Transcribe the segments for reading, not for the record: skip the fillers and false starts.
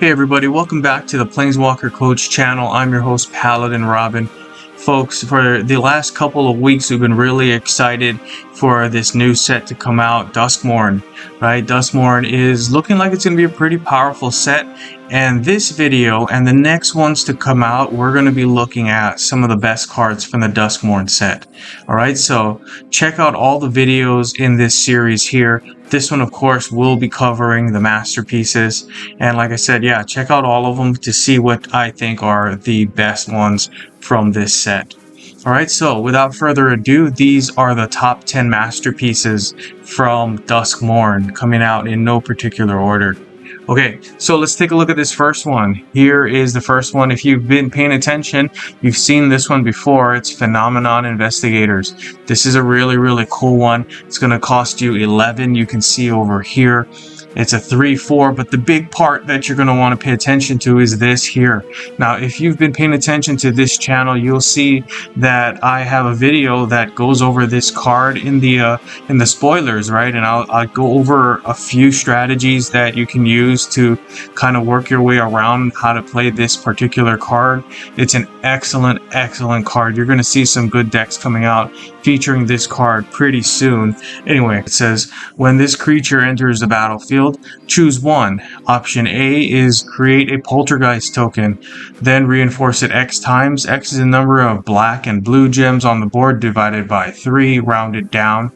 Hey everybody, welcome back to the Planeswalker Coach channel. I'm your host Paladin Robin. Folks, for the last couple of weeks we've been really excited for this new set to come out, Duskmourn, right? Duskmourn is looking like it's going to be a pretty powerful set, and this video and the next ones to come out, we're going to be looking at some of the best cards from the Duskmourn set. Alright, so check out all the videos in this series here. This one, of course, will be covering the masterpieces, and like I said, yeah, check out all of them to see what I think are the best ones from this set. Alright, so without further ado, these are the top 10 masterpieces from Duskmourn, coming out in no particular order. Okay, so let's take a look at this first one. Here is the first one. If you've been paying attention, you've seen this one before. It's Phenomenon Investigators. This is a really cool one. It's going to cost you 11. You can see over here. It's a 3/4, but the big part that you're going to want to pay attention to is this here. Now, if you've been paying attention to this channel, you'll see that I have a video that goes over this card in the spoilers, right? And I'll go over a few strategies that you can use to kind of work your way around how to play this particular card. It's an excellent card. You're going to see some good decks coming out featuring this card pretty soon. Anyway, it says, when this creature enters the battlefield, choose one. Option A is create a poltergeist token, then reinforce it X times. X is the number of black and blue gems on the board divided by 3, rounded down.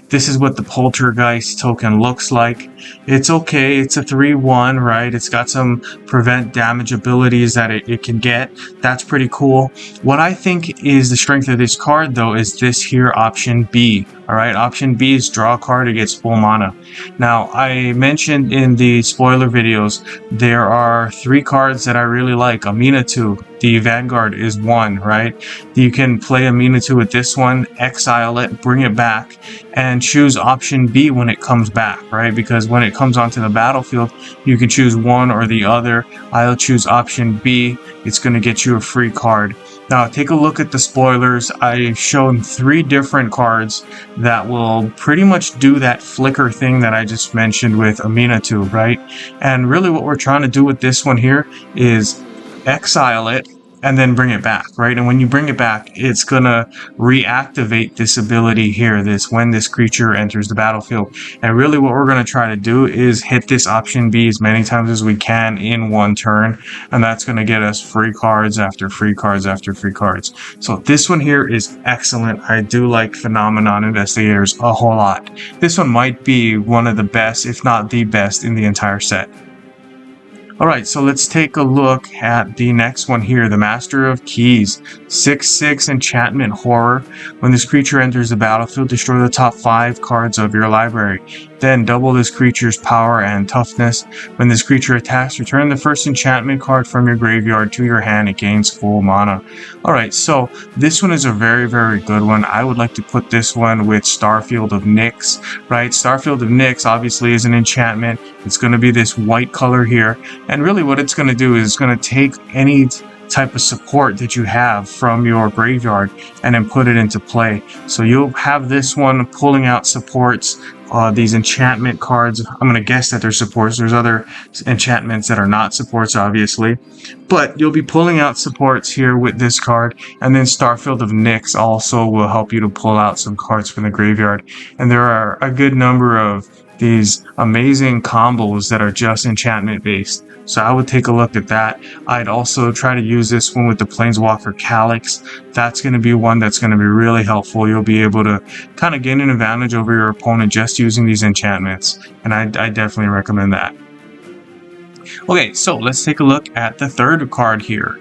This is what the poltergeist token looks like. It's okay, it's a 3/1, right? It's got some prevent damage abilities that it can get. That's pretty cool. What I think is the strength of this card, though, is this here, option B. Alright, option B is draw a card, it gets full mana. Now, I mentioned in the spoiler videos, there are 3 cards that I really like. Aminatu, the Vanguard, is one, right? You can play Aminatu with this one, exile it, bring it back, and choose option B when it comes back, right? Because when it comes onto the battlefield, you can choose one or the other. I'll choose option B. It's going to get you a free card. Now, take a look at the spoilers. I've shown 3 different cards that will pretty much do that flicker thing that I just mentioned with Aminatu, right? And really what we're trying to do with this one here is exile it and then bring it back, right? And when you bring it back, it's gonna reactivate this ability here, this when this creature enters the battlefield. And really what we're gonna try to do is hit this option B as many times as we can in one turn, and that's gonna get us free cards after free cards after free cards. So this one here is excellent. I do like Phenomenon Investigators a whole lot. This one might be one of the best, if not the best, in the entire set. Alright, so let's take a look at the next one here, the Master of Keys. 6/6 enchantment horror. When this creature enters the battlefield, destroy the top 5 cards of your library. Then double this creature's power and toughness. When this creature attacks, return the first enchantment card from your graveyard to your hand. It gains full mana. Alright, so this one is a very good one. I would like to put this one with Starfield of Nyx, right? Starfield of Nyx obviously is an enchantment. It's going to be this white color here. And really what it's going to do is it's going to take any type of support that you have from your graveyard and then put it into play. So you'll have this one pulling out supports, these enchantment cards. I'm going to guess that they're supports. There's other enchantments that are not supports, obviously. But you'll be pulling out supports here with this card. And then Starfield of Nyx also will help you to pull out some cards from the graveyard. And there are a good number of these amazing combos that are just enchantment based. So I would take a look at that. I'd also try to use this one with the Planeswalker Calyx. That's going to be one that's going to be really helpful. You'll be able to kind of gain an advantage over your opponent just using these enchantments. And I definitely recommend that. Okay, so let's take a look at the third card here.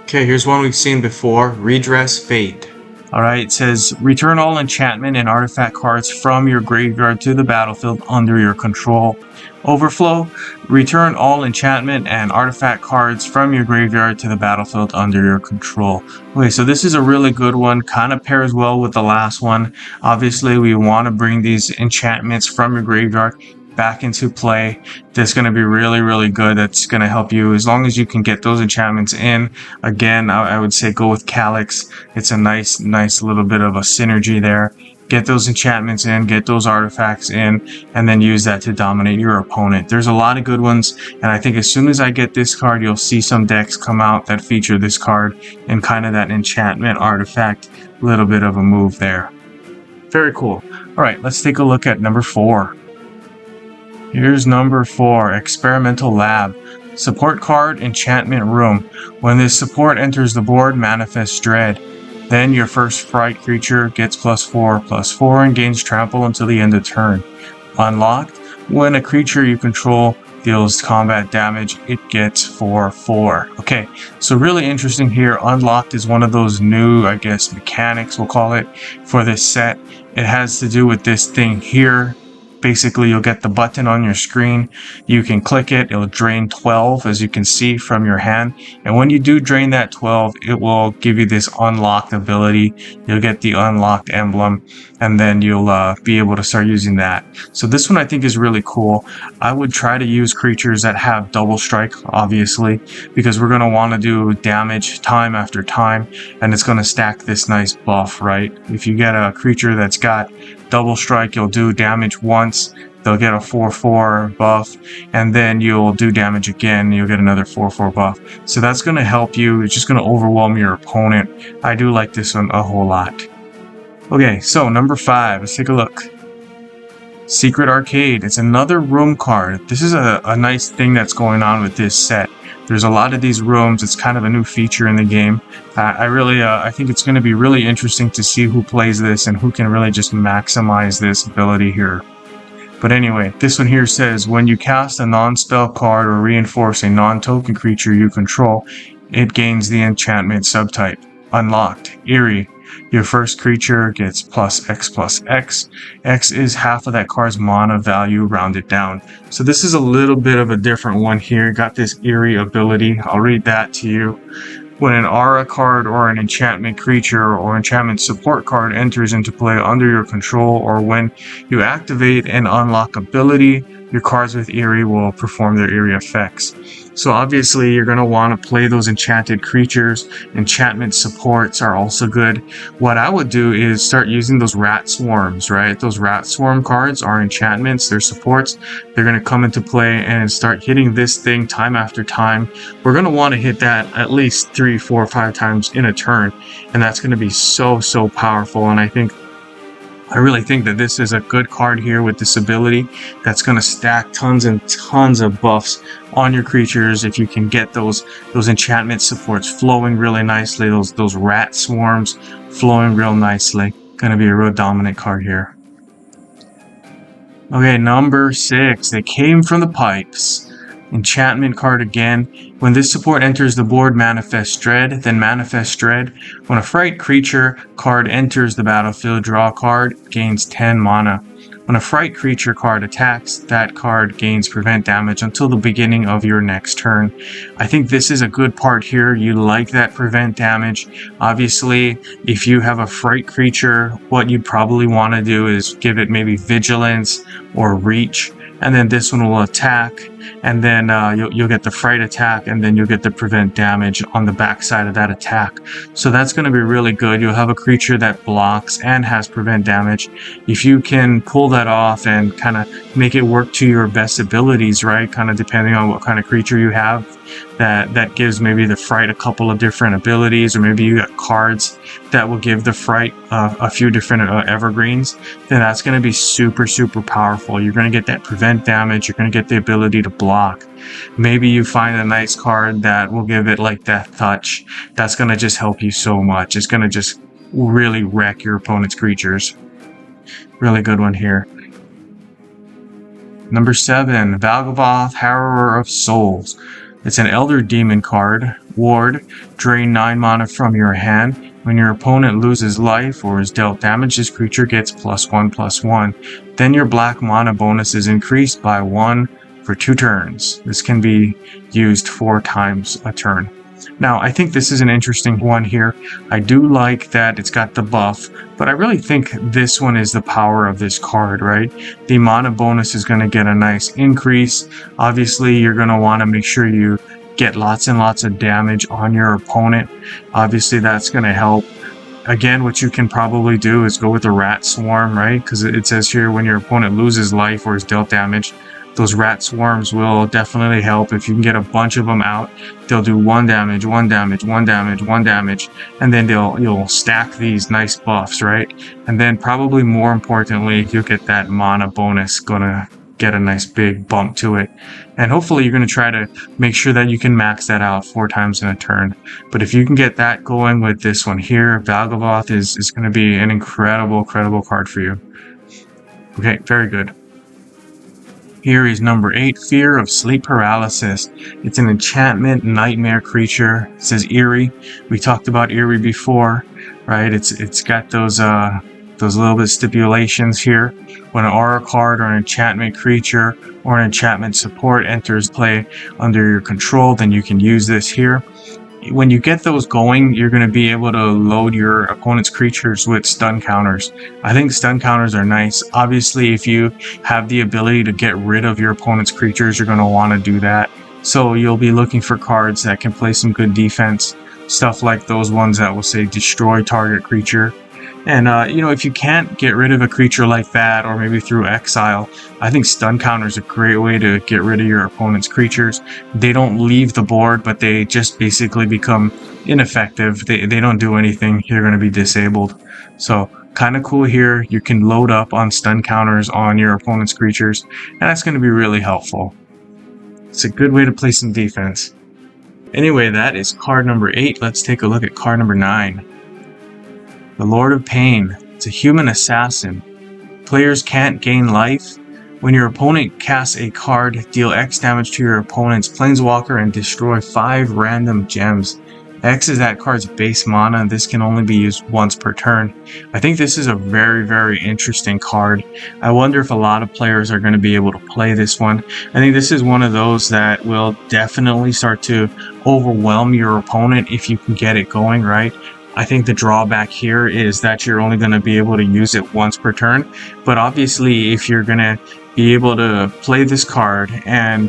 Okay, here's one we've seen before, Redress Fate. Alright, it says, return all enchantment and artifact cards from your graveyard to the battlefield under your control. Overflow, return all enchantment and artifact cards from your graveyard to the battlefield under your control. Okay, so this is a really good one, kind of pairs well with the last one. Obviously, we want to bring these enchantments from your graveyard back into play. That's going to be really good. That's going to help you as long as you can get those enchantments in. Again, I would say go with Calyx. It's a nice little bit of a synergy there. get those enchantments in, get those artifacts in, and then use that to dominate your opponent. There's a lot of good ones, and I think as soon as I get this card, you'll see some decks come out that feature this card and kind of that enchantment artifact, little bit of a move there. Very cool. All right, let's take a look at number 4. Here's number 4, Experimental Lab. Support card, Enchantment Room. When this support enters the board, manifest Dread. Then your first fright creature gets +4/+4 and gains trample until the end of turn. Unlocked, when a creature you control deals combat damage, it gets 4/4. Okay, so really interesting here. Unlocked is one of those new, I guess, mechanics, we'll call it, for this set. It has to do with this thing here. Basically, you'll get the button on your screen. You can click it. It'll drain 12, as you can see from your hand. And when you do drain that 12, it will give you this unlocked ability. You'll get the unlocked emblem, and then you'll be able to start using that. So this one I think is really cool. I would try to use creatures that have double strike, obviously, because we're going to want to do damage time after time, and it's going to stack this nice buff, right? If you get a creature that's got double strike, you'll do damage once, they'll get a 4/4 buff, and then you'll do damage again, you'll get another 4/4 buff. So that's going to help you. It's just going to overwhelm your opponent. I do like this one a whole lot. Okay, so number 5, let's take a look. Secret Arcade. It's another room card. This is a nice thing that's going on with this set. There's a lot of these rooms. It's kind of a new feature in the game. I think it's going to be really interesting to see who plays this and who can really just maximize this ability here. But anyway, this one here says, when you cast a non-spell card or reinforce a non-token creature you control, it gains the enchantment subtype. Unlocked. Eerie. Your first creature gets +X/+X. X is half of that card's mana value rounded down. So this is a little bit of a different one here. Got this Eerie ability. I'll read that to you. When an aura card or an enchantment creature or enchantment support card enters into play under your control, or when you activate an unlock ability, your cards with Eerie will perform their Eerie effects. So obviously you're going to want to play those enchanted creatures. Enchantment supports are also good. What I would do is start using those rat swarms, right? Those rat swarm cards are enchantments, they're supports. They're going to come into play and start hitting this thing time after time. We're going to want to hit that at least 3, 4, 5 times in a turn. And that's going to be so powerful. And I really think that this is a good card here with this ability that's going to stack tons and tons of buffs on your creatures. If you can get those enchantment supports flowing really nicely, those rat swarms flowing real nicely, going to be a real dominant card here. Okay, number 6, they came from the pipes. Enchantment card again. When this support enters the board, manifest Dread, then manifest Dread. When a fright creature card enters the battlefield, draw a card, gains 10 mana. When a fright creature card attacks, that card gains prevent damage until the beginning of your next turn. I think this is a good part here. You like that prevent damage. Obviously, if you have a fright creature, what you probably want to do is give it maybe vigilance or reach, and then this one will attack, and then you'll get the fright attack, and then you'll get the prevent damage on the backside of that attack. So that's going to be really good. You'll have a creature that blocks and has prevent damage. If you can pull that off and kind of make it work to your best abilities, right, kind of depending on what kind of creature you have, that gives maybe the fright a couple of different abilities, or maybe you got cards that will give the fright a few different evergreens, then that's going to be super powerful. You're going to get that prevent damage, you're going to get the ability to block. Maybe you find a nice card that will give it like Death Touch. That's going to just help you so much. It's going to just really wreck your opponent's creatures. Really good one here. Number 7, Vaval, Harrower of Souls. It's an Elder Demon card. Ward, drain 9 mana from your hand. When your opponent loses life or is dealt damage, this creature gets +1/+1. Then your black mana bonus is increased by 1 for 2 turns. This can be used 4 times a turn. Now, I think this is an interesting one here. I do like that it's got the buff, but I really think this one is the power of this card, right? The mana bonus is going to get a nice increase. Obviously, you're going to want to make sure you get lots and lots of damage on your opponent. Obviously, that's going to help. Again, what you can probably do is go with the rat swarm, right? Because it says here when your opponent loses life or is dealt damage, those rat swarms will definitely help. If you can get a bunch of them out, they'll do 1 damage, 1 damage, 1 damage, 1 damage, and then you'll stack these nice buffs, right? And then probably more importantly, you'll get that mana bonus, gonna get a nice big bump to it. And hopefully you're going to try to make sure that you can max that out 4 times in a turn. But if you can get that going with this one here, Vaval is going to be an incredible card for you. Okay, very good. Here is number 8, Fear of Sleep Paralysis. It's an enchantment nightmare creature. It says Eerie. We talked about Eerie before, right? It's got those little bit stipulations here. When an aura card or an enchantment creature or an enchantment support enters play under your control, then you can use this here. When you get those going, you're going to be able to load your opponent's creatures with stun counters. I think stun counters are nice. Obviously, if you have the ability to get rid of your opponent's creatures, you're going to want to do that. So you'll be looking for cards that can play some good defense. Stuff like those ones that will say destroy target creature. And, if you can't get rid of a creature like that, or maybe through exile, I think stun counter is a great way to get rid of your opponent's creatures. They don't leave the board, but they just basically become ineffective. They don't do anything. You're going to be disabled. So, kind of cool here. You can load up on stun counters on your opponent's creatures, and that's going to be really helpful. It's a good way to play some defense. Anyway, that is card number 8. Let's take a look at card number 9. The Lord of Pain. It's a human assassin. Players can't gain life. When your opponent casts a card, deal X damage to your opponent's planeswalker and destroy 5 random gems. X is that card's base mana, and this can only be used once per turn. I think this is a very interesting card. I wonder if a lot of players are going to be able to play this one. I think this is one of those that will definitely start to overwhelm your opponent if you can get it going, right? I think the drawback here is that you're only going to be able to use it once per turn. But obviously, if you're going to be able to play this card and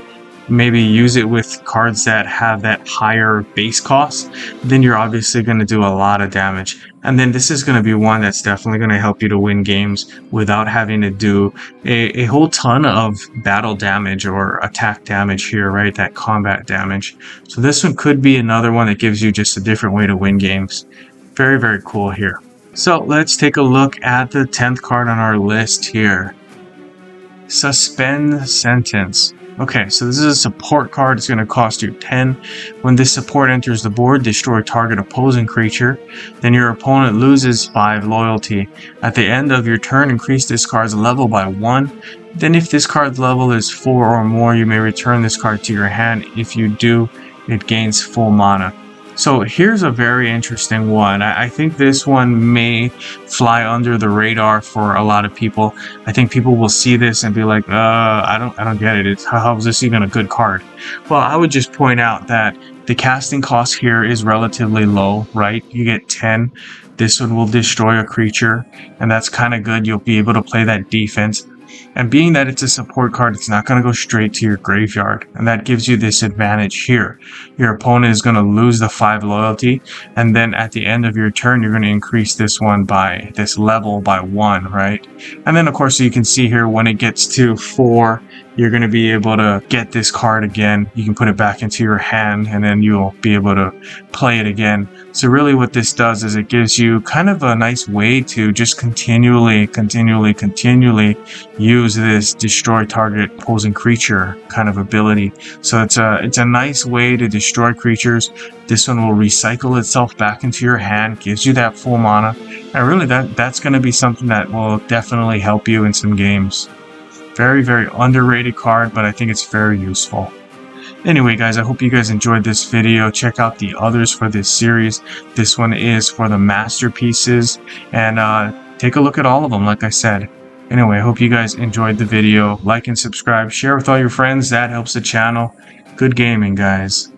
maybe use it with cards that have that higher base cost, then you're obviously going to do a lot of damage. And then this is going to be one that's definitely going to help you to win games without having to do a whole ton of battle damage or attack damage here, right? That combat damage. So this one could be another one that gives you just a different way to win games. Very cool here. So let's take a look at the 10th card on our list here. Suspend Sentence. Okay, so this is a support card. It's going to cost you 10. When this support enters the board, destroy target opposing creature. Then your opponent loses 5 loyalty. At the end of your turn, increase this card's level by 1. Then if this card's level is 4 or more, you may return this card to your hand. If you do, it gains full mana. So here's a very interesting one. I think this one may fly under the radar for a lot of people. I think people will see this and be like, I don't get it. How is this even a good card? Well, I would just point out that the casting cost here is relatively low, right? You get 10. This one will destroy a creature, and that's kind of good. You'll be able to play that defense. And being that it's a support card, it's not going to go straight to your graveyard. And that gives you this advantage here. Your opponent is going to lose the 5 loyalty. And then at the end of your turn, you're going to increase this one by this level by 1, right? And then, of course, you can see here when it gets to 4, you're going to be able to get this card again. You can put it back into your hand, and then you'll be able to play it again. So really what this does is it gives you kind of a nice way to just continually use this destroy target opposing creature kind of ability. So it's a nice way to destroy creatures. This one will recycle itself back into your hand, gives you that full mana. And really that's going to be something that will definitely help you in some games. Very underrated card, but I think it's very useful. Anyway, guys, I hope you guys enjoyed this video. Check out the others for this series. This one is for the Masterpieces, and take a look at all of them, like I said. Anyway, I hope you guys enjoyed the video. Like and subscribe. Share with all your friends. That helps the channel. Good gaming, guys.